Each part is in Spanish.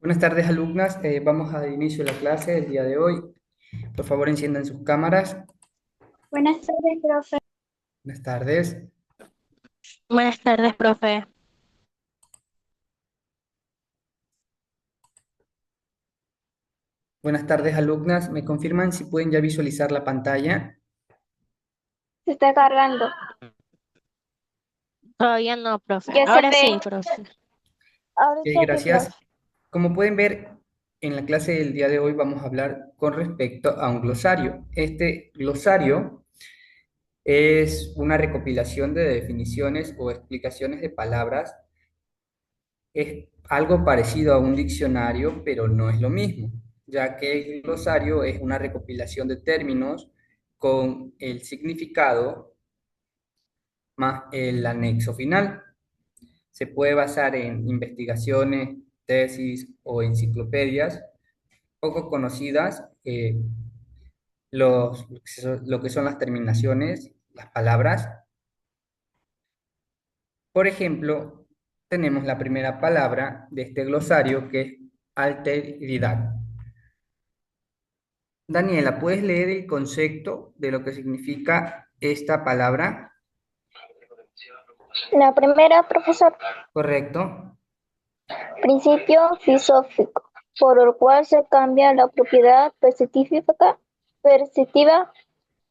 Buenas tardes, alumnas. Vamos a dar inicio a la clase del día de hoy. Por favor, enciendan sus cámaras. Buenas tardes, profe. Buenas tardes. Buenas tardes, profe. Buenas tardes, alumnas. ¿Me confirman si pueden ya visualizar la pantalla? Se está cargando. Todavía no, profe. Ya se Ahora ve. sí, profe. Ok, Ahorita sí, gracias. profe. Como pueden ver, en la clase del día de hoy vamos a hablar con respecto a un glosario. Este glosario es una recopilación de definiciones o explicaciones de palabras. Es algo parecido a un diccionario, pero no es lo mismo, ya que el glosario es una recopilación de términos con el significado más el anexo final. Se puede basar en investigaciones, tesis o enciclopedias poco conocidas, lo que son las terminaciones, las palabras. Por ejemplo, tenemos la primera palabra de este glosario que es alteridad. Daniela, ¿puedes leer el concepto de lo que significa esta palabra? La primera, profesor, ¿Correcto? principio filosófico, por el cual se cambia la propiedad perceptiva,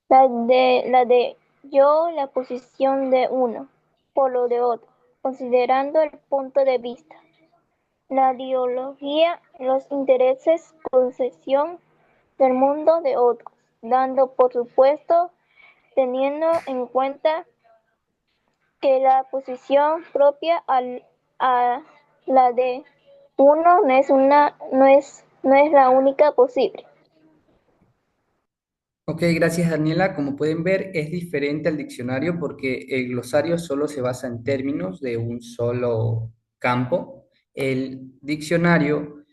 la de yo, la posición de uno, por lo de otro, considerando el punto de vista, la ideología, los intereses, concepción del mundo de otros, dando por supuesto, teniendo en cuenta que la posición propia a la de uno no es la única posible. Ok, gracias Daniela. Como pueden ver, es diferente al diccionario porque el glosario solo se basa en términos de un solo campo. El diccionario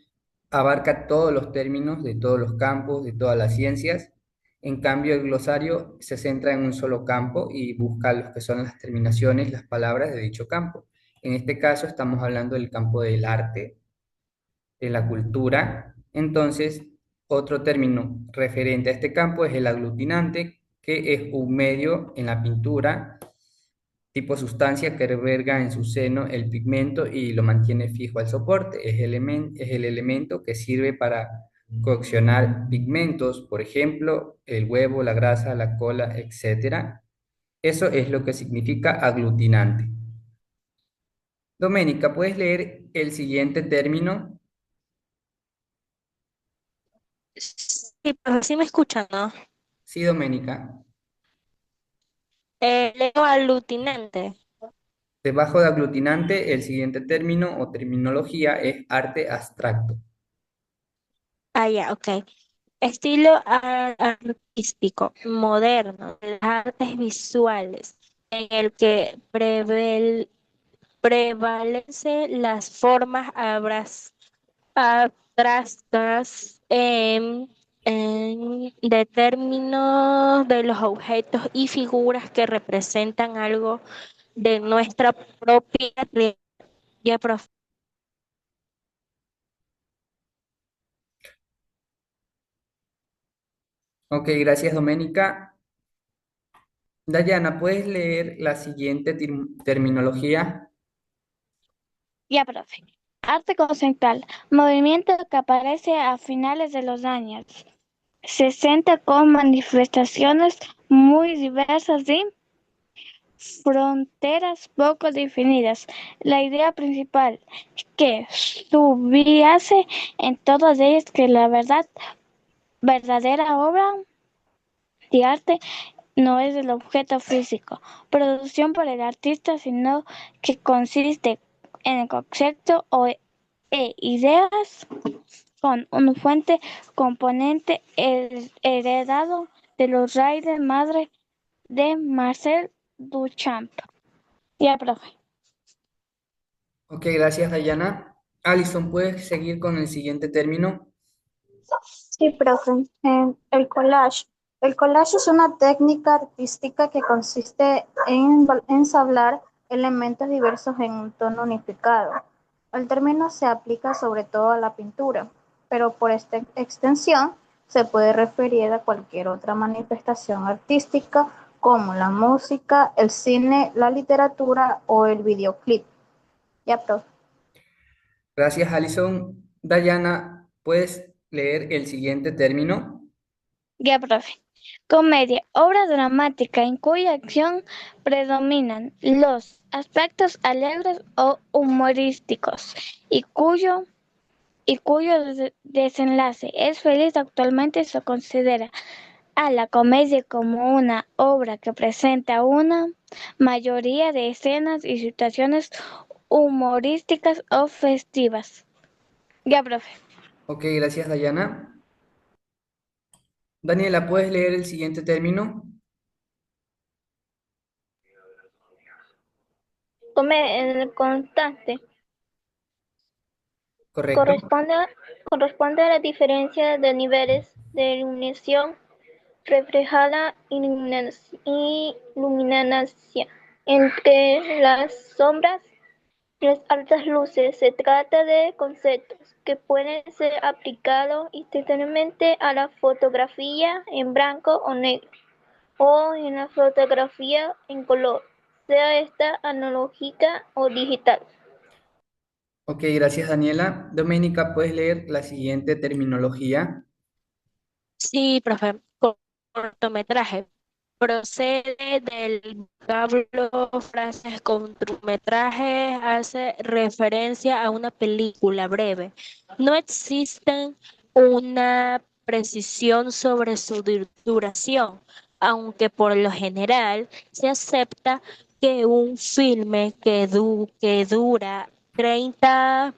abarca todos los términos de todos los campos, de todas las ciencias. En cambio, el glosario se centra en un solo campo y busca los que son las terminaciones, las palabras de dicho campo. En este caso, estamos hablando del campo del arte, de la cultura. Entonces, otro término referente a este campo es el aglutinante, que es un medio en la pintura, tipo sustancia que alberga en su seno el pigmento y lo mantiene fijo al soporte. Es el elemento que sirve para coccionar pigmentos, por ejemplo, el huevo, la grasa, la cola, etcétera. Eso es lo que significa aglutinante. Doménica, ¿puedes leer el siguiente término? Sí, profe, sí me escuchan, ¿no? Sí, Doménica. Leo aglutinante. Debajo de aglutinante, el siguiente término o terminología es arte abstracto. Ah, ya, ok. Estilo artístico, moderno, de las artes visuales, en el que prevalece las formas abstractas de términos de los objetos y figuras que representan algo de nuestra propia realidad profunda. Ok, gracias, Doménica. Dayana, ¿puedes leer la siguiente terminología? Ya, profe. Arte conceptual, movimiento que aparece a finales de los años 60 con manifestaciones muy diversas y fronteras poco definidas. La idea principal que subyace en todas ellas que la verdadera obra de arte no es el objeto físico, producción por el artista, sino que consiste en el concepto e ideas con un fuente componente heredado de los raíces madre de Marcel Duchamp. Ya, profe. Ok, gracias, Dayana. Alison, ¿puedes seguir con el siguiente término? Sí, profe. El collage. El collage es una técnica artística que consiste en ensamblar elementos diversos en un tono unificado. El término se aplica sobre todo a la pintura, pero por esta extensión se puede referir a cualquier otra manifestación artística como la música, el cine, la literatura o el videoclip. Ya, profe. Gracias, Alison. Dayana, ¿puedes leer el siguiente término? Ya, profe. Comedia, obra dramática en cuya acción predominan los aspectos alegres o humorísticos y cuyo desenlace es feliz. Actualmente se considera a la comedia como una obra que presenta una mayoría de escenas y situaciones humorísticas o festivas. Ya, profe. Ok, gracias, Dayana. Daniela, ¿puedes leer el siguiente término? En el constante Correcto. corresponde, corresponde a la diferencia de niveles de iluminación reflejada iluminancia entre las sombras y las altas luces. Se trata de conceptos que pueden ser aplicados instantáneamente a la fotografía en blanco o negro o en la fotografía en color, sea esta analógica o digital. Ok, gracias, Daniela. Doménica, ¿puedes leer la siguiente terminología? Sí, profe. Cortometraje. Procede del vocablo frases cortometraje, hace referencia a una película breve. No existe una precisión sobre su duración, aunque por lo general se acepta que un filme que dura 30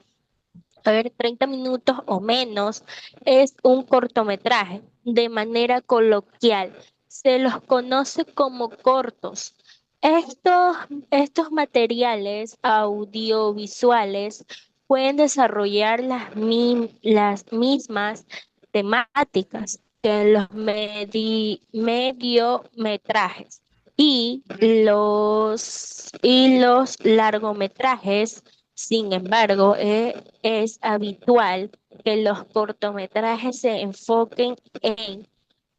minutos o menos es un cortometraje. De manera coloquial, se los conoce como cortos. Estos, estos materiales audiovisuales pueden desarrollar las mismas temáticas que los mediometrajes y los largometrajes. Sin embargo, es habitual que los cortometrajes se enfoquen en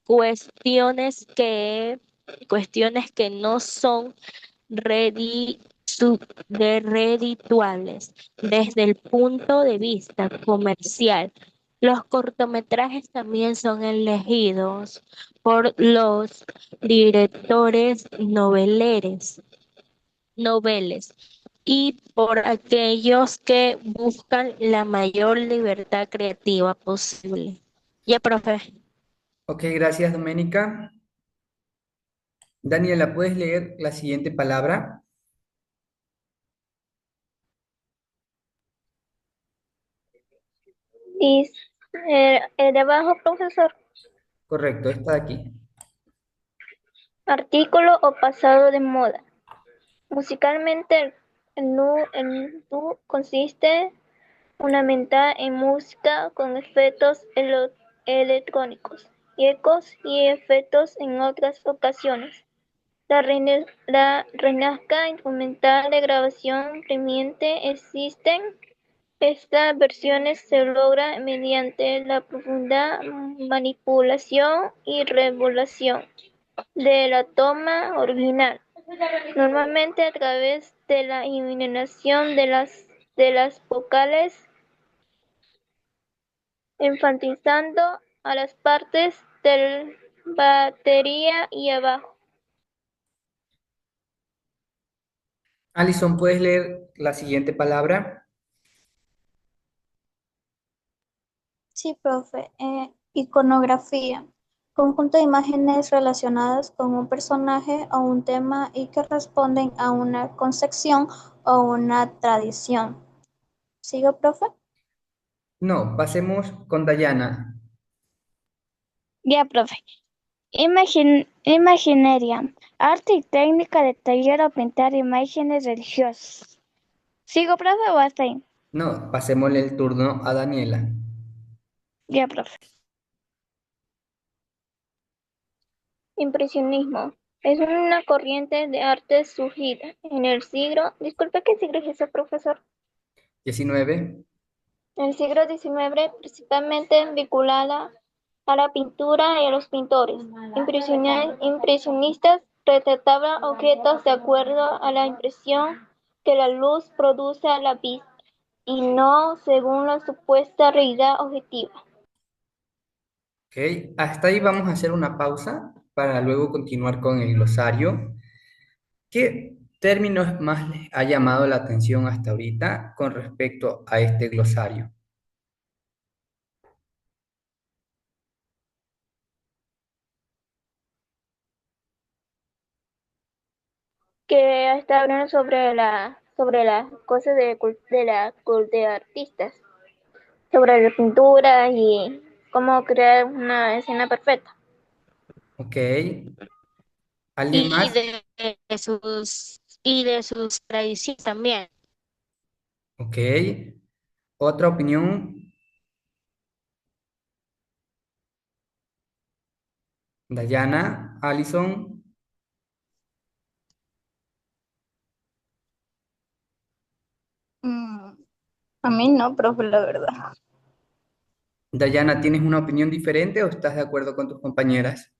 cuestiones que, cuestiones que no son redi- redituables desde el punto de vista comercial. Los cortometrajes también son elegidos por los directores noveles y por aquellos que buscan la mayor libertad creativa posible. Ya, profe. Ok, gracias, Doménica. Daniela, ¿puedes leer la siguiente palabra? Y el de abajo, profesor, Correcto, está aquí. artículo o pasado de moda. Musicalmente, el nu consiste fundamental en música con efectos electrónicos y ecos y efectos en otras ocasiones. La renasca instrumental de grabación premiante existen. Estas versiones se logran mediante la profunda manipulación y regulación de la toma original, normalmente a través de la eliminación de las vocales, enfatizando a las partes del batería y abajo. Alison, ¿puedes leer la siguiente palabra? Sí, profe. Iconografía. Conjunto de imágenes relacionadas con un personaje o un tema y que responden a una concepción o una tradición. ¿Sigo, profe? No, pasemos con Dayana. Ya, profe. Imaginería, arte y técnica de taller o pintar imágenes religiosas. ¿Sigo, profe, o hasta ahí? No, pasémosle el turno a Daniela. Ya, profe. Impresionismo. Es una corriente de arte surgida en el siglo. Disculpe, ¿qué siglo es eso, profesor? 19. En el siglo XIX, principalmente vinculada a la pintura y a los pintores. Impresionistas retrataban objetos de acuerdo a la impresión que la luz produce a la vista y no según la supuesta realidad objetiva. Ok, hasta ahí vamos a hacer una pausa para luego continuar con el glosario. ¿Qué términos más les ha llamado la atención hasta ahorita con respecto a este glosario? Que está hablando sobre las cosas de artistas, sobre la pintura y cómo crear una escena perfecta. Ok, ¿alguien Y más? de sus tradiciones también. Ok, ¿otra opinión? Dayana, Allison. Mm, a mí no, profe, la verdad. Dayana, ¿tienes una opinión diferente o estás de acuerdo con tus compañeras?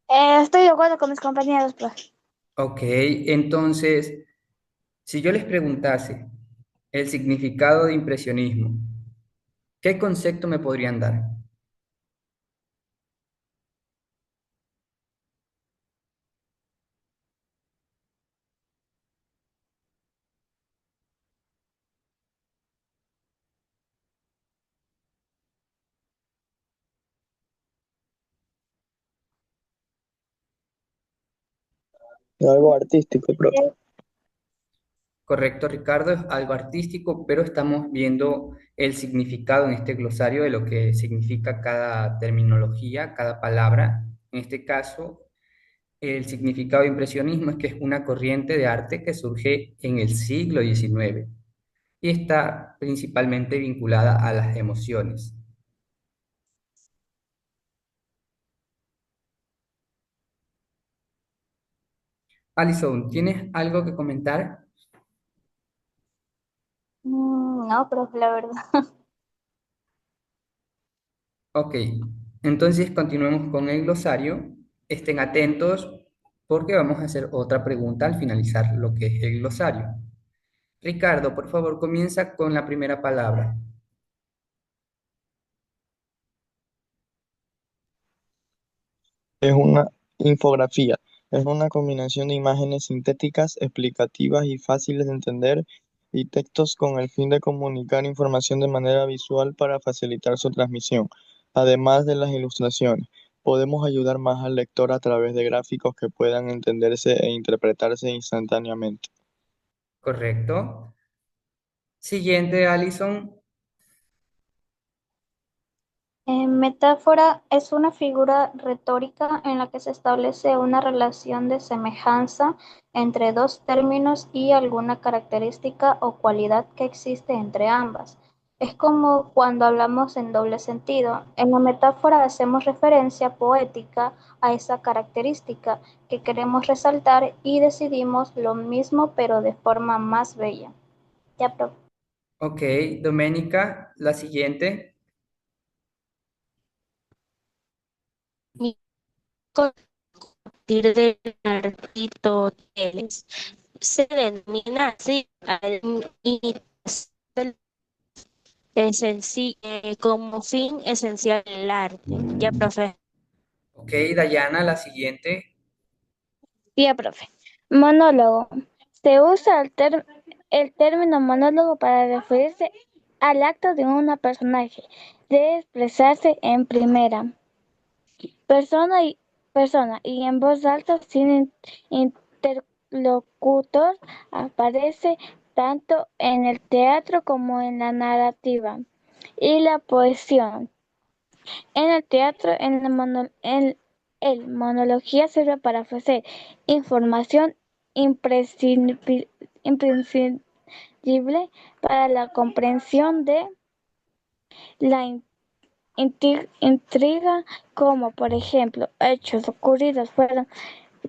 Estoy de acuerdo con mis compañeros, profe. Ok, entonces, si yo les preguntase el significado de impresionismo, ¿qué concepto me podrían dar? Algo artístico, profe. Correcto, Ricardo, es algo artístico, pero estamos viendo el significado en este glosario de lo que significa cada terminología, cada palabra. En este caso, el significado de impresionismo es que es una corriente de arte que surge en el siglo XIX y está principalmente vinculada a las emociones. Alison, ¿tienes algo que comentar? No, profe, la verdad. Ok, entonces continuemos con el glosario. Estén atentos porque vamos a hacer otra pregunta al finalizar lo que es el glosario. Ricardo, por favor, comienza con la primera palabra. Es una infografía. Es una combinación de imágenes sintéticas, explicativas y fáciles de entender y textos con el fin de comunicar información de manera visual para facilitar su transmisión. Además de las ilustraciones, podemos ayudar más al lector a través de gráficos que puedan entenderse e interpretarse instantáneamente. Correcto. Siguiente, Alison. Metáfora es una figura retórica en la que se establece una relación de semejanza entre dos términos y alguna característica o cualidad que existe entre ambas. Es como cuando hablamos en doble sentido. En la metáfora hacemos referencia poética a esa característica que queremos resaltar y decidimos lo mismo pero de forma más bella. Ya, profe. Ok, Doménica, la siguiente. Y partir de Aristóteles se denomina así al imitación como fin esencial del arte. Ya, profe. Ok, Dayana, la siguiente. Ya, profe. Monólogo. Se usa el término monólogo para referirse al acto de un personaje de expresarse en primera persona y en voz alta sin interlocutor. Aparece tanto en el teatro como en la narrativa y la poesía. En el teatro, el monología sirve para ofrecer información imprescindible para la comprensión de la intriga, como por ejemplo hechos ocurridos fuera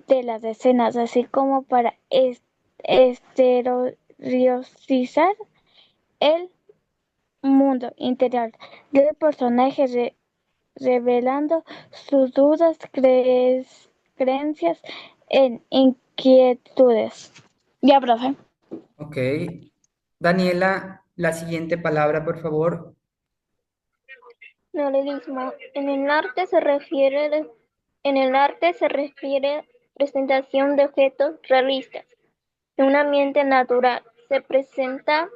de las escenas, así como para estereotizar el mundo interior del personaje, revelando sus dudas, creencias e inquietudes. Ya, profe. Ok. Daniela, la siguiente palabra, por favor. Neorrealismo. En el arte se refiere presentación de objetos realistas en un ambiente natural. Se presenta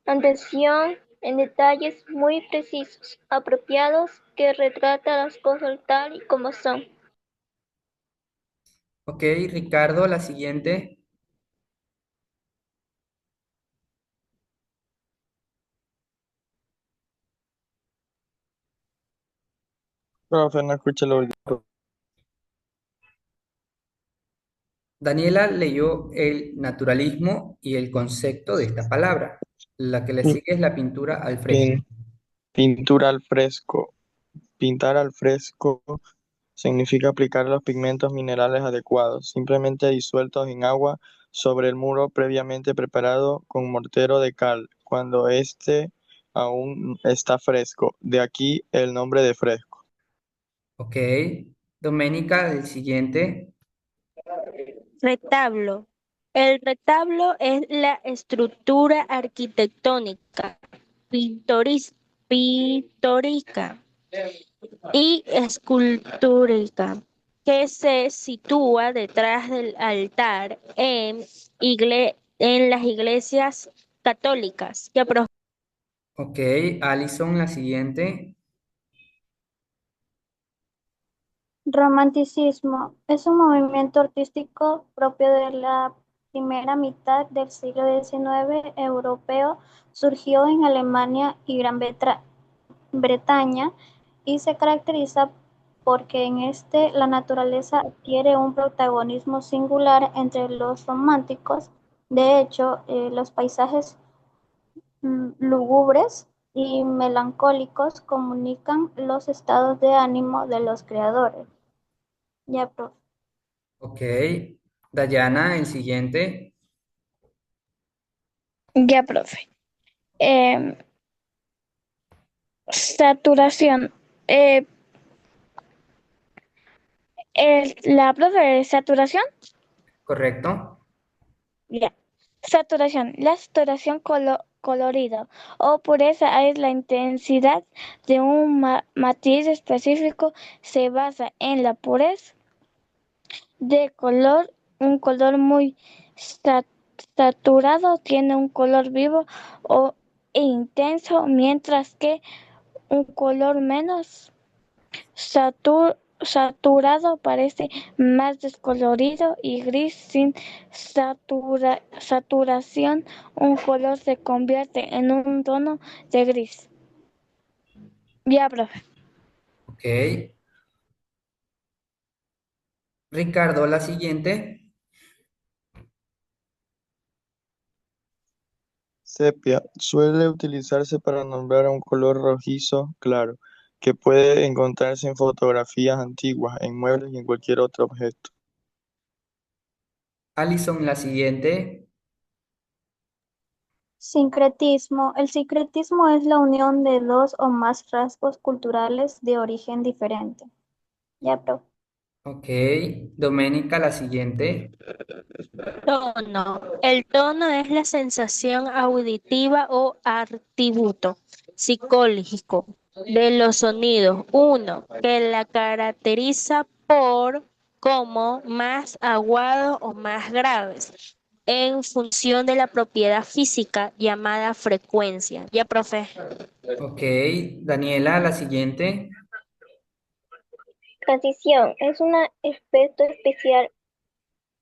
atención en detalles muy precisos, apropiados, que retrata las cosas tal y como son. Ok, Ricardo, la siguiente. Profe, no escuché lo último. Daniela leyó el naturalismo y el concepto de esta palabra. La que le Pi- sigue es la pintura al fresco. pin- Pintura al fresco. Pintar al fresco significa aplicar los pigmentos minerales adecuados, simplemente disueltos en agua sobre el muro previamente preparado con mortero de cal, cuando éste aún está fresco. De aquí el nombre de fresco. Ok. Doménica, el siguiente. Retablo. El retablo es la estructura arquitectónica, pictórica y escultórica que se sitúa detrás del altar en las iglesias católicas. Ya, Ok. Alison, la siguiente. Romanticismo es un movimiento artístico propio de la primera mitad del siglo XIX europeo. Surgió en Alemania y Gran Bretaña y se caracteriza porque en este la naturaleza adquiere un protagonismo singular entre los románticos. De hecho, los paisajes lúgubres y melancólicos comunican los estados de ánimo de los creadores. Ya, profe. Ok. Dayana, el siguiente. Ya, profe. Em, Saturación. Eh, la profe de saturación. Correcto. Ya. Saturación. La saturación colorido o pureza es la intensidad de un matiz específico. Se basa en la pureza de color. Un color muy sa- saturado tiene un color vivo e intenso, mientras que un color menos saturado parece más descolorido y gris. Sin saturación, un color se convierte en un tono de gris. Ya, profe. Ok. Ricardo, la siguiente. Sepia suele utilizarse para nombrar a un color rojizo claro, que puede encontrarse en fotografías antiguas, en muebles y en cualquier otro objeto. Alison, la siguiente. Sincretismo. El sincretismo es la unión de dos o más rasgos culturales de origen diferente. Ya, profe. Ok. Doménica, la siguiente. tono. El tono es la sensación auditiva o atributo psicológico de los sonidos. Uno, que la caracteriza por como más agudos o más graves, en función de la propiedad física llamada frecuencia. Ya, profe. Ok. Daniela, la siguiente. Transición es un efecto especial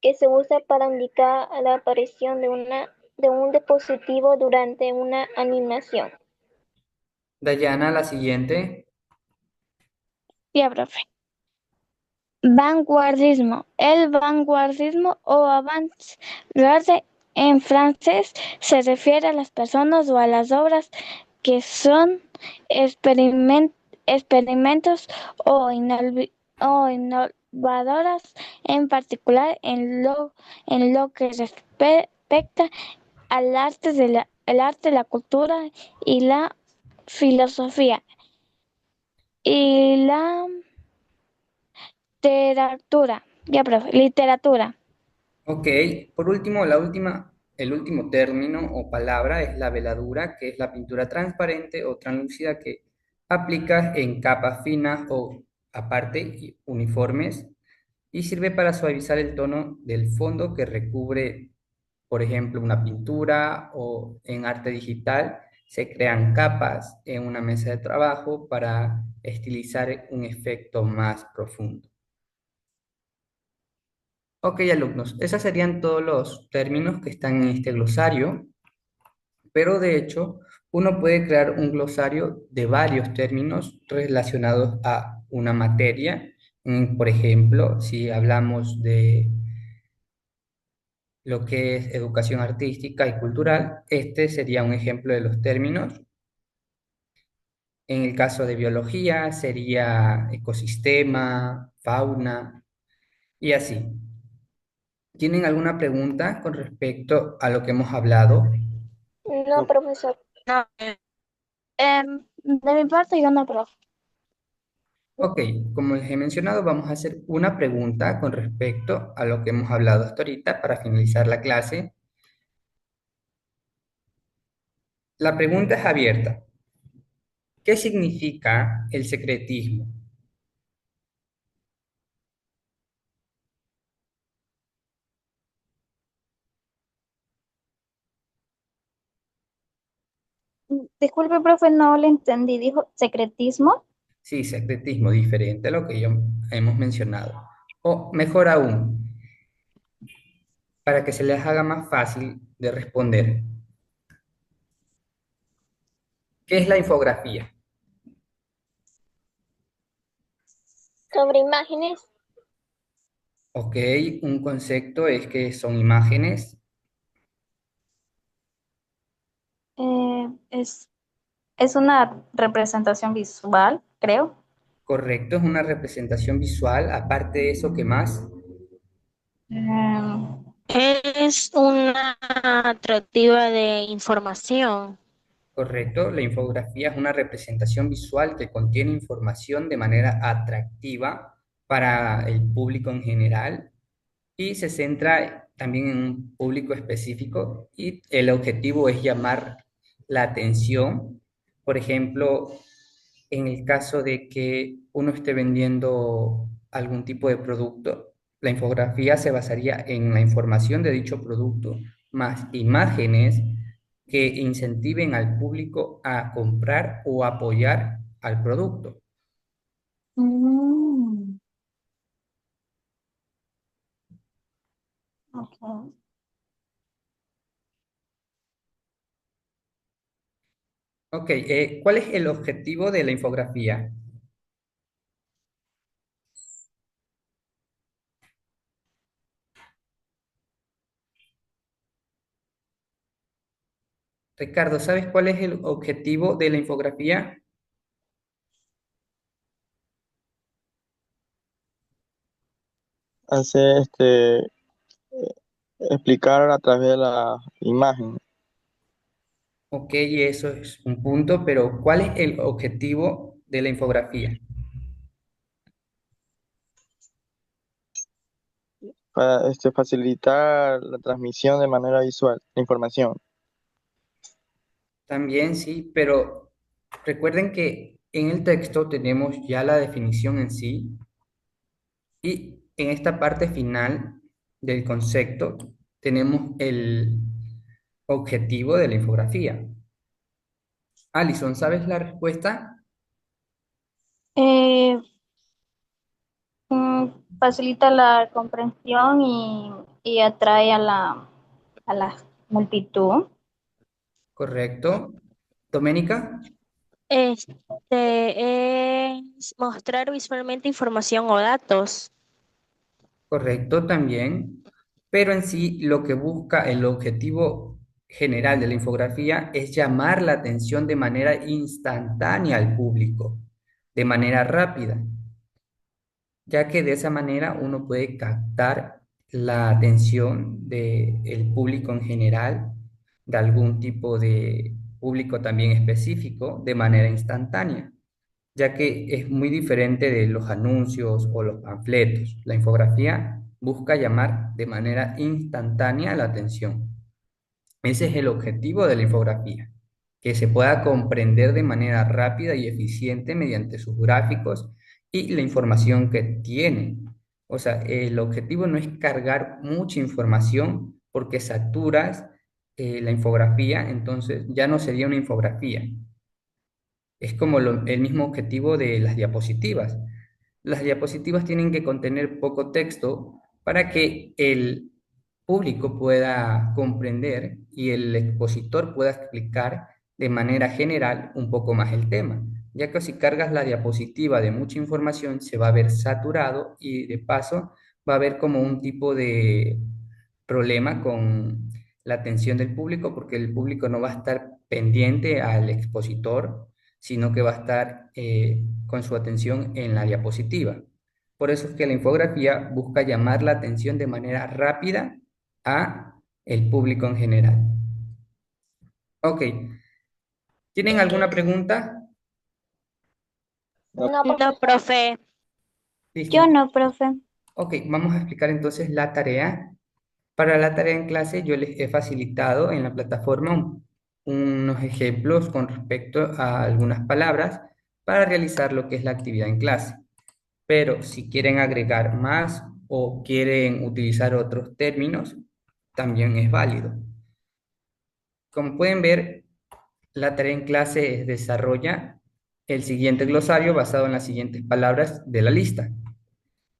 que se usa para indicar la aparición de un dispositivo durante una animación. Dayana, la siguiente. Ya, profe. Vanguardismo. El vanguardismo o avant-garde en francés se refiere a las personas o a las obras que son experiment- experimentos o innovadoras, en particular en lo que respecta al arte el arte, la cultura y la filosofía. Y la literatura. Ya, profe, literatura. Ok, por último, el último término o palabra es la veladura, que es la pintura transparente o translúcida que aplicas en capas finas o aparte uniformes y sirve para suavizar el tono del fondo que recubre, por ejemplo, una pintura o en arte digital. Se crean capas en una mesa de trabajo para estilizar un efecto más profundo. Ok, alumnos, esos serían todos los términos que están en este glosario, pero de hecho uno puede crear un glosario de varios términos relacionados a una materia. Por ejemplo, si hablamos de lo que es educación artística y cultural, este sería un ejemplo de los términos. En el caso de biología sería ecosistema, fauna y así. ¿Tienen alguna pregunta con respecto a lo que hemos hablado? No, profesor. No, De mi parte, yo no, profe. Ok, como les he mencionado, vamos a hacer una pregunta con respecto a lo que hemos hablado hasta ahorita para finalizar la clase. La pregunta es abierta. ¿Qué significa el secretismo? Disculpe, profe, no le entendí. Dijo secretismo. Sí, secretismo, diferente a lo que yo hemos mencionado. O mejor aún, para que se les haga más fácil de responder, ¿qué es la infografía? Sobre imágenes. Ok, un concepto es que son imágenes, Es, es una representación visual, creo. correcto, es una representación visual. Aparte de eso, ¿qué más? Eh, es una atractiva de información. Correcto, la infografía es una representación visual que contiene información de manera atractiva para el público en general y se centra también en un público específico y el objetivo es llamar la atención. Por ejemplo, en el caso de que uno esté vendiendo algún tipo de producto, la infografía se basaría en la información de dicho producto, más imágenes que incentiven al público a comprar o apoyar al producto. mm, ok. Ok, ¿cuál es el objetivo de la infografía? Ricardo, ¿sabes cuál es el objetivo de la infografía? Hacer explicar a través de la imagen Ok, eso es un punto, pero ¿cuál es el objetivo de la infografía? para facilitar la transmisión de manera visual, la información. También sí, pero recuerden que en el texto tenemos ya la definición en sí y en esta parte final del concepto tenemos el objetivo de la infografía. Alison, ¿sabes la respuesta? Eh, Facilita la comprensión y atrae a la multitud. Correcto. Doménica, Es mostrar visualmente información o datos. correcto también. Pero en sí lo que busca el objetivo general de la infografía es llamar la atención de manera instantánea al público, de manera rápida, ya que de esa manera uno puede captar la atención del público en general de algún tipo de público también específico de manera instantánea, ya que es muy diferente de los anuncios o los panfletos. La infografía busca llamar de manera instantánea la atención. Ese es el objetivo de la infografía, que se pueda comprender de manera rápida y eficiente mediante sus gráficos y la información que tiene. O sea, el objetivo no es cargar mucha información porque saturas la infografía, entonces ya no sería una infografía. Es como el mismo objetivo de las diapositivas. Las diapositivas tienen que contener poco texto para que el público pueda comprender y el expositor pueda explicar de manera general un poco más el tema, ya que si cargas la diapositiva de mucha información se va a ver saturado y de paso va a haber como un tipo de problema con la atención del público porque el público no va a estar pendiente al expositor, sino que va a estar con su atención en la diapositiva. Por eso es que la infografía busca llamar la atención de manera rápida a el público en general. Ok, ¿tienen alguna pregunta? No, No, No, profesor. profe. Yo ¿Listo? no, profe. Ok, vamos a explicar entonces la tarea. Para la tarea en clase yo les he facilitado en la plataforma unos ejemplos con respecto a algunas palabras para realizar lo que es la actividad en clase. Pero si quieren agregar más o quieren utilizar otros términos, también es válido. Como pueden ver, la tarea en clase es desarrolla el siguiente glosario basado en las siguientes palabras de la lista.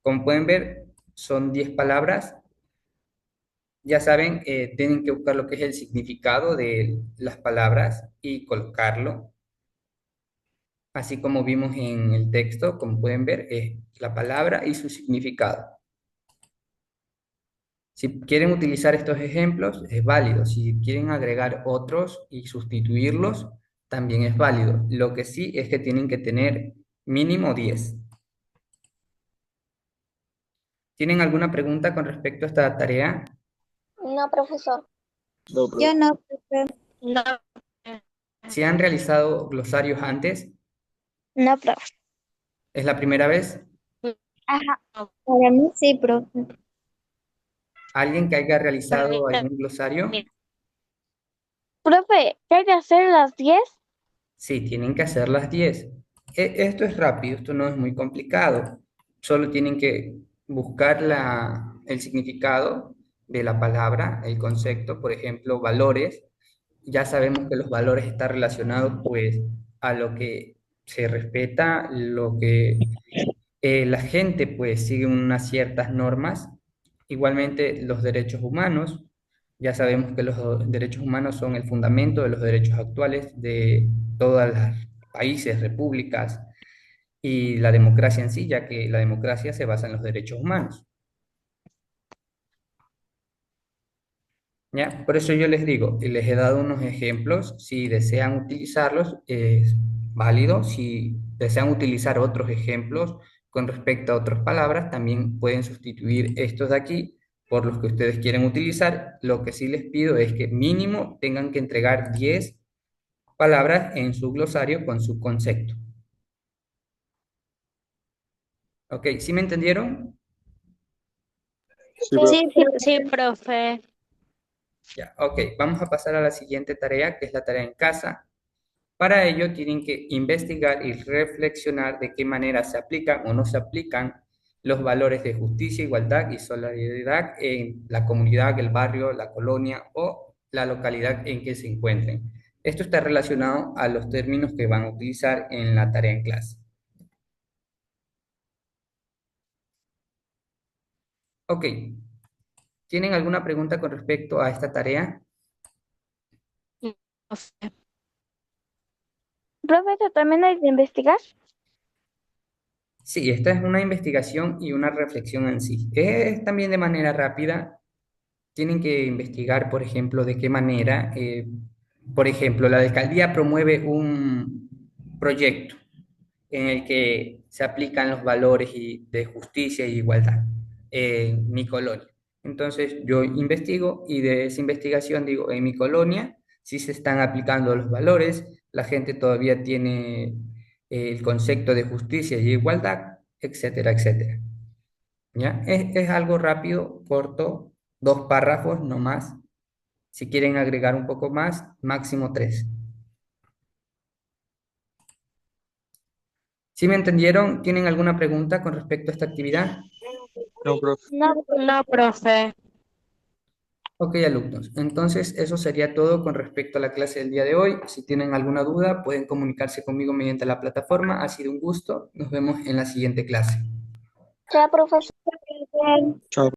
Como pueden ver, son 10 palabras. Ya saben, tienen que buscar lo que es el significado de las palabras y colocarlo. Así como vimos en el texto, como pueden ver, es la palabra y su significado. Si quieren utilizar estos ejemplos, es válido. Si quieren agregar otros y sustituirlos, también es válido. Lo que sí es que tienen que tener mínimo 10. ¿Tienen alguna pregunta con respecto a esta tarea? No, profesor. no, Yo profe. no, profe. No. ¿Si han realizado glosarios antes? No, profe. ¿Es la primera vez? Ajá. Para mí sí, profe. ¿Alguien que haya Para mí realizado algún glosario? también. Profe, ¿qué hay que hacer las 10? Sí, tienen que hacer las 10. Esto es rápido, esto no es muy complicado. Solo tienen que buscar el significado de la palabra, el concepto, por ejemplo, valores. Ya sabemos que los valores están relacionados pues a lo que se respeta, lo que la gente pues sigue unas ciertas normas. Igualmente los derechos humanos, ya sabemos que los derechos humanos son el fundamento de los derechos actuales de todos los países, repúblicas y la democracia en sí, ya que la democracia se basa en los derechos humanos. ¿Ya? Por eso yo les digo, y les he dado unos ejemplos, si desean utilizarlos es válido, si desean utilizar otros ejemplos con respecto a otras palabras, también pueden sustituir estos de aquí por los que ustedes quieren utilizar. Lo que sí les pido es que mínimo tengan que entregar 10 palabras en su glosario con su concepto. ¿Ok? ¿Sí me entendieron? Sí, profe. Sí, sí, Sí, profe. profe. Ya, ok, vamos a pasar a la siguiente tarea, que es la tarea en casa. Para ello tienen que investigar y reflexionar de qué manera se aplican o no se aplican los valores de justicia, igualdad y solidaridad en la comunidad, el barrio, la colonia o la localidad en que se encuentren. Esto está relacionado a los términos que van a utilizar en la tarea en clase. Ok, ¿tienen alguna pregunta con respecto a esta tarea? No, profe. Profe, ¿esto también hay que investigar? Sí, esta es una investigación y una reflexión en sí. Es también de manera rápida. Tienen que investigar, por ejemplo, de qué manera, por ejemplo, la alcaldía promueve un proyecto en el que se aplican los valores de justicia e igualdad en mi colonia. Entonces yo investigo y de esa investigación digo, en mi colonia sí se están aplicando los valores, la gente todavía tiene el concepto de justicia y igualdad, etcétera, etcétera. ¿Ya? Es algo rápido, corto, 2 párrafos, no más. Si quieren agregar un poco más, máximo 3. ¿Sí me entendieron? ¿Tienen alguna pregunta con respecto a esta actividad? No, profe. No, profe. Ok, alumnos. Entonces, eso sería todo con respecto a la clase del día de hoy. Si tienen alguna duda, pueden comunicarse conmigo mediante la plataforma. Ha sido un gusto. Nos vemos en la siguiente clase. Chao, profesor. Chao.